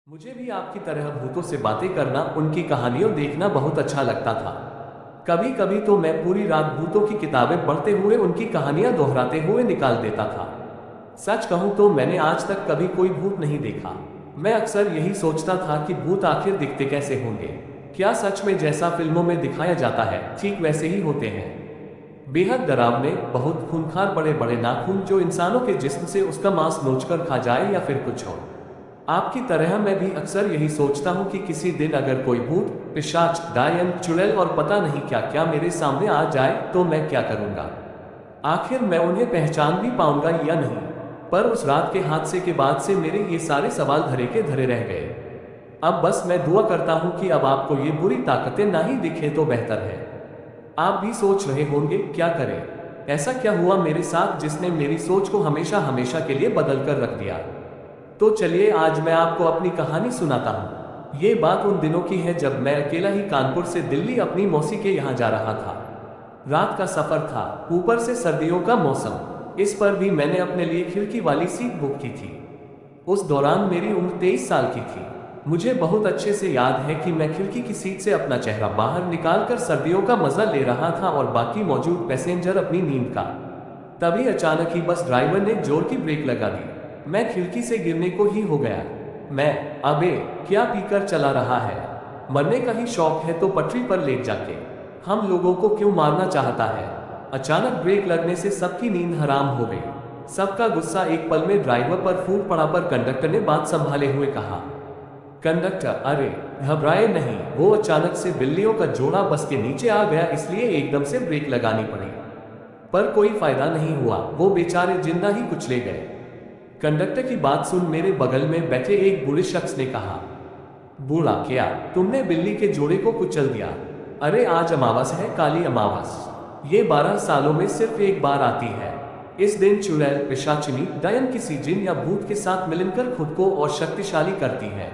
मुझे भी आपकी तरह भूतों से बातें करना, उनकी कहानियों देखना बहुत अच्छा लगता था। कभी कभी तो मैं पूरी रात भूतों की किताबें पढ़ते हुए उनकी कहानियां दोहराते हुए निकाल देता था। सच कहूं तो मैंने आज तक कभी कोई भूत नहीं देखा। मैं अक्सर यही सोचता था कि भूत आखिर दिखते कैसे होंगे। क्या सच में जैसा फिल्मों में दिखाया जाता है ठीक वैसे ही होते हैं? बेहद डरावने, बहुत खूंखार, बड़े बड़े नाखून जो इंसानों के जिस्म से उसका मांस नोचकर खा जाए, या फिर कुछ और? आपकी तरह मैं भी अक्सर यही सोचता हूँ कि किसी दिन अगर कोई भूत, पिशाच, डायन, चुड़ैल और पता नहीं क्या क्या मेरे सामने आ जाए तो मैं क्या करूँगा। आखिर मैं उन्हें पहचान भी पाऊंगा या नहीं? पर उस रात के हादसे के बाद से मेरे ये सारे सवाल धरे के धरे रह गए। अब बस मैं दुआ करता हूँ कि अब आपको ये बुरी ताकतें ना ही दिखे तो बेहतर है। आप भी सोच रहे होंगे क्या करें, ऐसा क्या हुआ मेरे साथ जिसने मेरी सोच को हमेशा हमेशा के लिए बदल कर रख दिया। तो चलिए आज मैं आपको अपनी कहानी सुनाता हूँ। ये बात उन दिनों की है जब मैं अकेला ही कानपुर से दिल्ली अपनी मौसी के यहाँ जा रहा था। रात का सफर था, ऊपर से सर्दियों का मौसम, इस पर भी मैंने अपने लिए खिड़की वाली सीट बुक की थी। उस दौरान मेरी उम्र 23 साल की थी। मुझे बहुत अच्छे से याद है कि मैं खिड़की की सीट से अपना चेहरा बाहर निकालकर सर्दियों का मजा ले रहा था और बाकी मौजूद पैसेंजर अपनी नींद का। तभी अचानक ही बस ड्राइवर ने जोर की ब्रेक लगा दी। मैं खिड़की से गिरने को ही हो गया। अबे, क्या पीकर चला रहा है? मरने का ही शौक है तो पटरी पर लेट जाके हम लोगों को क्यों मारना चाहता है? अचानक ब्रेक लगने से सबकी नींद हराम हो गई। सबका गुस्सा एक पल में ड्राइवर पर फूट पड़ा, पर कंडक्टर ने बात संभाले हुए कहा, कंडक्टर, अरे घबराए नहीं, वो अचानक से बिल्लियों का जोड़ा बस के नीचे आ गया, इसलिए एकदम से ब्रेक लगानी पड़ी। पर कोई फायदा नहीं हुआ, वो बेचारे जिंदा ही कुचले गए। कंडक्टर की बात सुन मेरे बगल में बैठे एक बूढ़े शख्स ने कहा, बूढ़ा, क्या तुमने बिल्ली के जोड़े को कुचल दिया? अरे आज अमावस है, काली अमावस। ये 12 सालों में सिर्फ एक बार आती है। इस दिन चुड़ैल, पिशाचिनी, डायन किसी जिन या भूत के साथ मिलकर खुद को और शक्तिशाली करती है।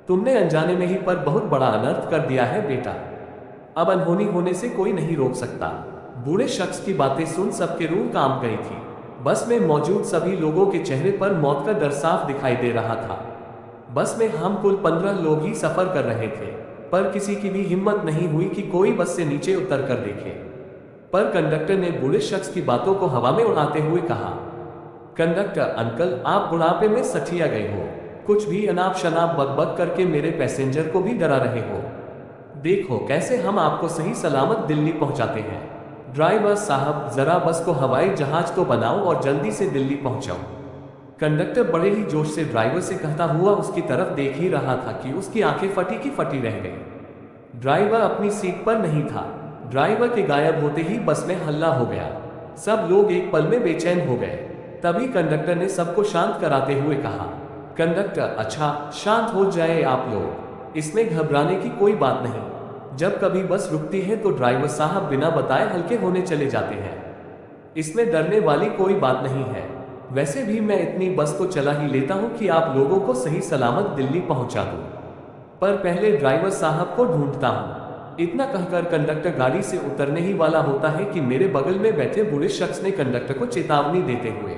तुमने अनजाने में ही पर बहुत बड़ा अनर्थ कर दिया है बेटा। अब अनहोनी होने से कोई नहीं रोक सकता। बूढ़े शख्स की बातें सुन सबके रूह कांप गई थी। बस में मौजूद सभी लोगों के चेहरे पर मौत का डर साफ दिखाई दे रहा था। बस में हम कुल 15 लोग ही सफर कर रहे थे, पर किसी की भी हिम्मत नहीं हुई कि कोई बस से नीचे उतर कर देखे। पर कंडक्टर ने बूढ़े शख्स की बातों को हवा में उड़ाते हुए कहा, कंडक्टर अंकल, आप बुढ़ापे में सठिया गए हो। कुछ भी अनाप शनाप बकबक करके मेरे पैसेंजर को भी डरा रहे हो। देखो कैसे हम आपको सही सलामत दिल्ली पहुंचाते हैं। ड्राइवर साहब, जरा बस को हवाई जहाज तो बनाओ और जल्दी से दिल्ली पहुंचाओ। कंडक्टर बड़े ही जोश से ड्राइवर से कहता हुआ उसकी तरफ देख ही रहा था कि उसकी आंखें फटी की फटी रह गई। ड्राइवर अपनी सीट पर नहीं था। ड्राइवर के गायब होते ही बस में हल्ला हो गया। सब लोग एक पल में बेचैन हो गए। तभी कंडक्टर ने सबको शांत कराते हुए कहा, कंडक्टर, अच्छा शांत हो जाए आप लोग, इसमें घबराने की कोई बात नहीं। जब कभी बस रुकती है तो ड्राइवर साहब बिना बताए हल्के होने चले जाते हैं। इसमें डरने वाली कोई बात नहीं है। वैसे भी मैं इतनी बस तो चला ही लेता हूँ कि आप लोगों को सही सलामत दिल्ली पहुँचा दूँ, पर पहले ड्राइवर साहब को ढूंढता हूँ। इतना कहकर कंडक्टर गाड़ी से उतरने ही वाला होता है कि मेरे बगल में बैठे बूढ़े शख्स ने कंडक्टर को चेतावनी देते हुए,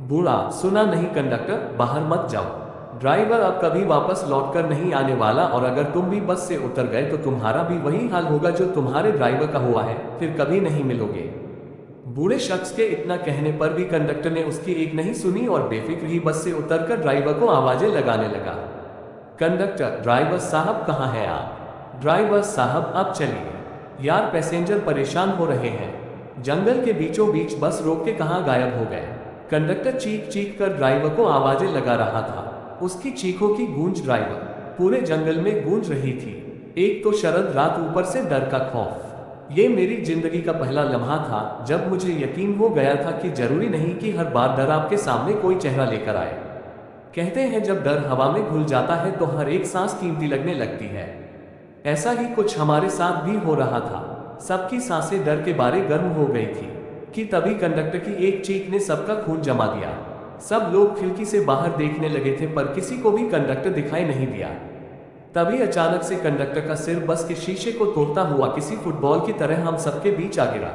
बूढ़ा, सुना नहीं कंडक्टर, बाहर मत जाओ। ड्राइवर अब कभी वापस लौटकर नहीं आने वाला, और अगर तुम भी बस से उतर गए तो तुम्हारा भी वही हाल होगा जो तुम्हारे ड्राइवर का हुआ है, फिर कभी नहीं मिलोगे। बूढ़े शख्स के इतना कहने पर भी कंडक्टर ने उसकी एक नहीं सुनी और बेफिक्र ही बस से उतरकर ड्राइवर को आवाजें लगाने लगा, कंडक्टर, ड्राइवर साहब कहाँ हैं आप? ड्राइवर साहब अब चलिए, यार पैसेंजर परेशान हो रहे हैं। जंगल के बीचों बीच बस रोक के कहाँ गायब हो गए? कंडक्टर चीख चीख कर ड्राइवर को आवाजें लगा रहा था। उसकी चीखों की गूंज ड्राइवर पूरे जंगल में गूंज रही थी। एक तो शरद रात, ऊपर से डर का खौफ। ये मेरी जिंदगी का पहला लम्हा था जब मुझे यकीन हो गया था कि जरूरी नहीं कि हर बार डर आपके सामने कोई चेहरा लेकर आए। कहते हैं जब डर हवा में घुल जाता है तो हर एक सांस कीमती लगने लगती है। ऐसा ही कुछ हमारे साथ भी हो रहा था। सबकी सांसें डर के बारे गर्म हो गई थी कि तभी कंडक्टर की एक चीख ने सबका खून जमा दिया। सब लोग खिड़की से बाहर देखने लगे थे, पर किसी को भी कंडक्टर दिखाई नहीं दिया। तभी अचानक से कंडक्टर का सिर बस के शीशे को तोड़ता हुआ किसी फुटबॉल की तरह हम सबके बीच आ गिरा।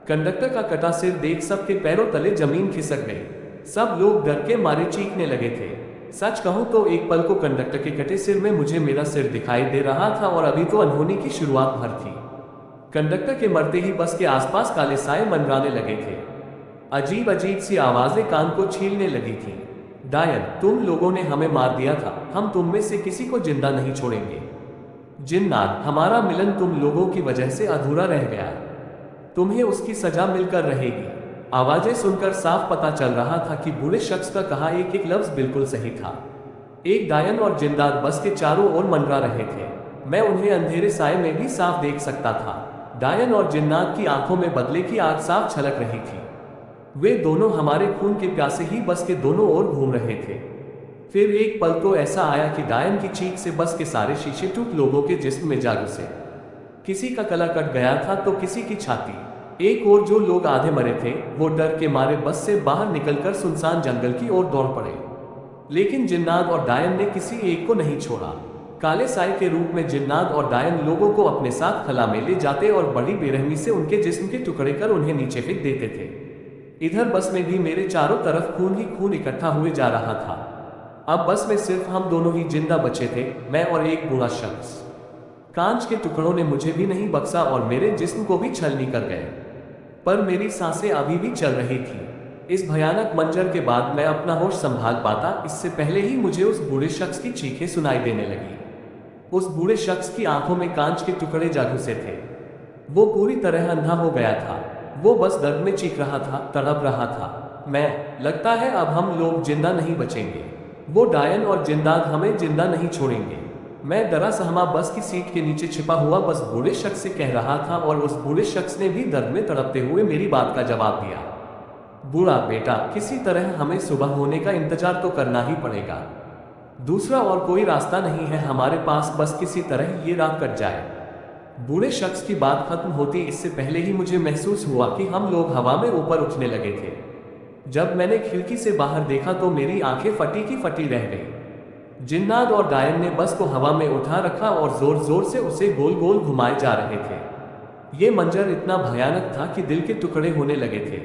कंडक्टर का कटा सिर देख सबके पैरों तले जमीन खिसक गई। सब लोग डर के मारे चीखने लगे थे। सच कहूं तो एक पल को कंडक्टर के कटे सिर में मुझे मेरा सिर दिखाई दे रहा था और अभी तो अनहोनी की शुरुआत भर थी। कंडक्टर के मरते ही बस के आसपास काले साए मंडराने लगे थे। अजीब अजीब सी आवाजें कान को छीलने लगी थी। डायन, तुम लोगों ने हमें मार दिया था, हम तुम में से किसी को जिंदा नहीं छोड़ेंगे। जिन्नात, हमारा मिलन तुम लोगों की वजह से अधूरा रह गया, तुम्हें उसकी सजा मिलकर रहेगी। आवाजें सुनकर साफ पता चल रहा था कि बूढ़े शख्स का कहा एक एक लफ्ज बिल्कुल सही था। एक डायन और जिंदात बस के चारों ओर मंडरा रहे थे। मैं उन्हें अंधेरे साए में भी साफ देख सकता था। डायन और जिन्नात की आंखों में बदले की आग साफ छलक रही थी। वे दोनों हमारे खून के प्यासे ही बस के दोनों ओर घूम रहे थे। फिर एक पल तो ऐसा आया कि डायन की चीख से बस के सारे शीशे टूट लोगों के जिस्म में जा घुसे। किसी का गला कट गया था तो किसी की छाती। एक और जो लोग आधे मरे थे वो डर के मारे बस से बाहर निकलकर सुनसान जंगल की ओर दौड़ पड़े। लेकिन जिन्नात और डायन ने किसी एक को नहीं छोड़ा। काले साए के रूप में जिन्नात और डायन लोगों को अपने साथ खला में ले जाते और बड़ी बेरहमी से उनके जिस्म के टुकड़े कर उन्हें नीचे फेंक देते थे। इधर बस में भी मेरे चारों तरफ खून ही खून इकट्ठा हुए जा रहा था। अब बस में सिर्फ हम दोनों ही जिंदा बचे थे, मैं और एक बूढ़ा शख्स। कांच के टुकड़ों ने मुझे भी नहीं बख्शा और मेरे जिस्म को भी छलनी कर गए, पर मेरी सांसें अभी भी चल रही थी। इस भयानक मंजर के बाद मैं अपना होश संभाल पाता, इससे पहले ही मुझे उस बूढ़े शख्स की चीखें सुनाई देने लगी। उस बूढ़े शख्स की आंखों में कांच के टुकड़े जा घुसे थे। वो पूरी तरह अंधा हो गया था। वो बस दर्द में चीख रहा था, तड़प रहा था। लगता है अब हम लोग जिंदा नहीं बचेंगे। वो डायन और जिंदात हमें जिंदा नहीं छोड़ेंगे। मैं डरा सहमा बस की सीट के नीचे छिपा हुआ बस बूढ़े शख्स से कह रहा था और उस बूढ़े शख्स ने भी दर्द में तड़पते हुए मेरी बात का जवाब दिया। बूढ़ा बेटा, किसी तरह हमें सुबह होने का इंतजार तो करना ही पड़ेगा। दूसरा और कोई रास्ता नहीं है हमारे पास, बस किसी तरह ये रात कट जाए। बूढ़े शख्स की बात खत्म होती इससे पहले ही मुझे महसूस हुआ कि हम लोग हवा में ऊपर उठने लगे थे। जब मैंने खिड़की से बाहर देखा तो मेरी आंखें फटी की फटी रह गई। जिन्नात और डायन ने बस को हवा में उठा रखा और जोर जोर से उसे गोल गोल घुमाए जा रहे थे। ये मंजर इतना भयानक था कि दिल के टुकड़े होने लगे थे।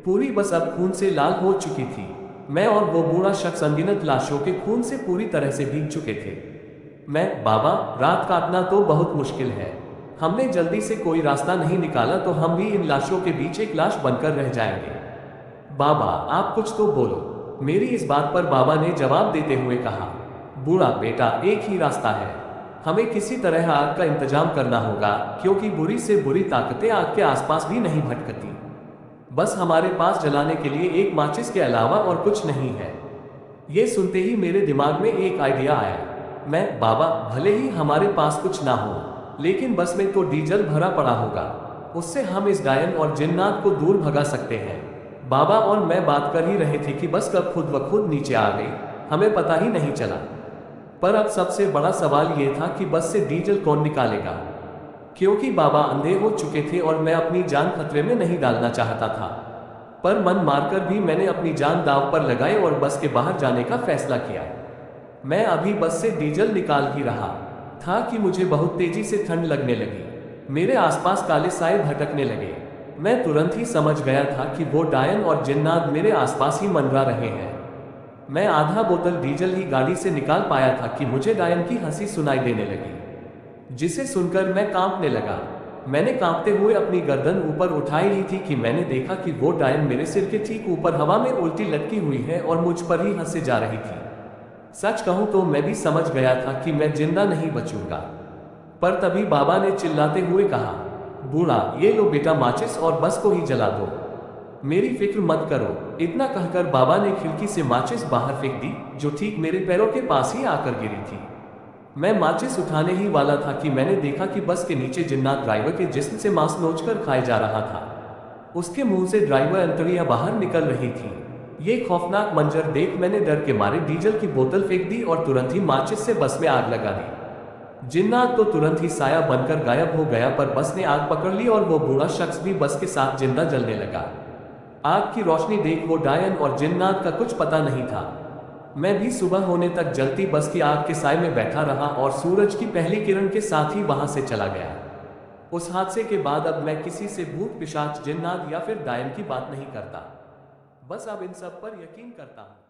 पूरी बस अब खून से लाल हो चुकी थी। मैं और वो बूढ़ा शख्स अनगिनत लाशों के खून से पूरी तरह से भीग चुके थे। बाबा, रात काटना तो बहुत मुश्किल है। हमने जल्दी से कोई रास्ता नहीं निकाला तो हम भी इन लाशों के बीच एक लाश बनकर रह जाएंगे। बाबा, आप कुछ तो बोलो। मेरी इस बात पर बाबा ने जवाब देते हुए कहा, बूढ़ा बेटा, एक ही रास्ता है। हमें किसी तरह आग का इंतजाम करना होगा, क्योंकि बुरी से बुरी ताकतें आग के आसपास भी नहीं भटकती। बस हमारे पास जलाने के लिए एक माचिस के अलावा और कुछ नहीं है। ये सुनते ही मेरे दिमाग में एक आइडिया आया। बाबा, भले ही हमारे पास कुछ ना हो, लेकिन बस में तो डीजल भरा पड़ा होगा। उससे हम इस डायन और जिन्नात को दूर भगा सकते हैं। बाबा और मैं बात कर ही रहे थे कि बस कब खुद ब खुद नीचे आ गई, हमें पता ही नहीं चला। पर अब सबसे बड़ा सवाल ये था कि बस से डीजल कौन निकालेगा, क्योंकि बाबा अंधे हो चुके थे और मैं अपनी जान खतरे में नहीं डालना चाहता था। पर मन मारकर भी मैंने अपनी जान दांव पर लगाई और बस के बाहर जाने का फैसला किया। मैं अभी बस से डीजल निकाल ही रहा था कि मुझे बहुत तेजी से ठंड लगने लगी। मेरे आसपास काले साए भटकने लगे। मैं तुरंत ही समझ गया था कि वो डायन और जिन्नात मेरे आसपास ही मंडरा रहे हैं। मैं आधा बोतल डीजल ही गाड़ी से निकाल पाया था कि मुझे डायन की हंसी सुनाई देने लगी, जिसे सुनकर मैं कांपने लगा। मैंने कांपते हुए अपनी गर्दन ऊपर उठाई ही थी कि मैंने देखा कि वो डायन मेरे सिर के ठीक ऊपर हवा में उल्टी लटकी हुई है और मुझ पर ही हंसे जा रही थी। सच कहूं तो मैं भी समझ गया था कि मैं जिंदा नहीं बचूंगा। पर तभी बाबा ने चिल्लाते हुए कहा, बूढ़ा, ये लो बेटा माचिस और बस को ही जला दो। मेरी फिक्र मत करो। इतना कहकर बाबा ने खिड़की से माचिस बाहर फेंक दी, जो ठीक मेरे पैरों के पास ही आकर गिरी थी। मैं माचिस उठाने ही वाला था कि मैंने देखा कि बस के नीचे जिन्नात ड्राइवर के जिस्म से मांस नोचकर खाए जा रहा था। उसके मुंह से ड्राइवर अंतड़ियां बाहर निकल रही थी। ये खौफनाक मंजर देख मैंने डर के मारे डीजल की बोतल फेंक दी और तुरंत ही माचिस से बस में आग लगा दी। जिन्नात तो तुरंत ही साया बनकर गायब हो गया, पर बस ने आग पकड़ ली और वो बूढ़ा शख्स भी बस के साथ जिंदा जलने लगा। आग की रोशनी देख वो डायन और जिन्नात का कुछ पता नहीं था। मैं भी सुबह होने तक जलती बस की आग के साए में बैठा रहा और सूरज की पहली किरण के साथ ही वहां से चला गया। उस हादसे के बाद अब मैं किसी से भूत पिशाच, जिन्नात या फिर डायन की बात नहीं करता। बस अब इन सब पर यकीन करता हूं।